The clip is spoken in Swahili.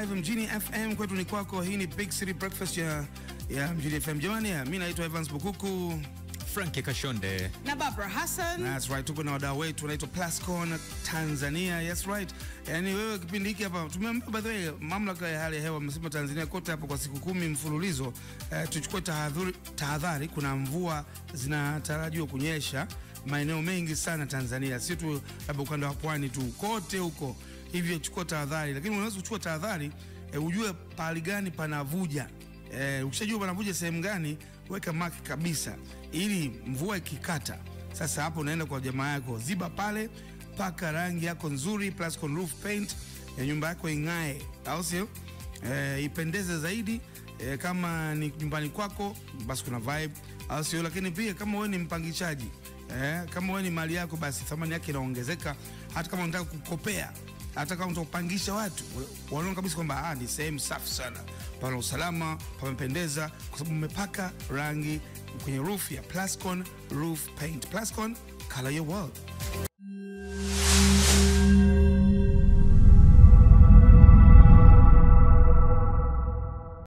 live Mjini FM, kwetu ni kwako. Hii ni Big City Breakfast ya Mjini FM. Jamani, mimi naitwa Evans Bukuku, Frankie Kashonde na Barbara Hassan. That's right, tuko na wadau wetu wanaitwa Plascon Tanzania. Yes right. Yaani wewe kipindi hiki hapa tumeambiwa, by the way, mamlaka ya hali ya hewa wamesema Tanzania kote hapo kwa siku 10 mfululizo tuchukue tahadhari. Kuna mvua zinatarajiwa kunyesha maeneo mengi sana Tanzania, sio tu labda ukanda wa pwani tu, kote huko. Hivyo chukua tahadhari, lakini unaweza kuchukua tahadhari ujue pahali gani panavuja. Ukishajua panavuja sehemu gani, weka mark kabisa, ili mvua ikikata, sasa hapo unaenda kwa jamaa yako, ziba pale, paka rangi yako nzuri, Plascon roof paint, ya nyumba yako ing'ae, au sio? Ipendeze zaidi. Kama ni nyumbani kwako, basi kuna vibe, au sio? Lakini pia kama wewe ni mpangishaji, kama wewe ni mali yako, basi thamani yake inaongezeka. Hata kama unataka kukopea, hata kama unataka kupangisha watu, wanaona kabisa kwamba ni sehemu safi sana, pana usalama, pamependeza, kwa sababu umepaka rangi kwenye roof ya Plascon roof paint. Plascon, color your world.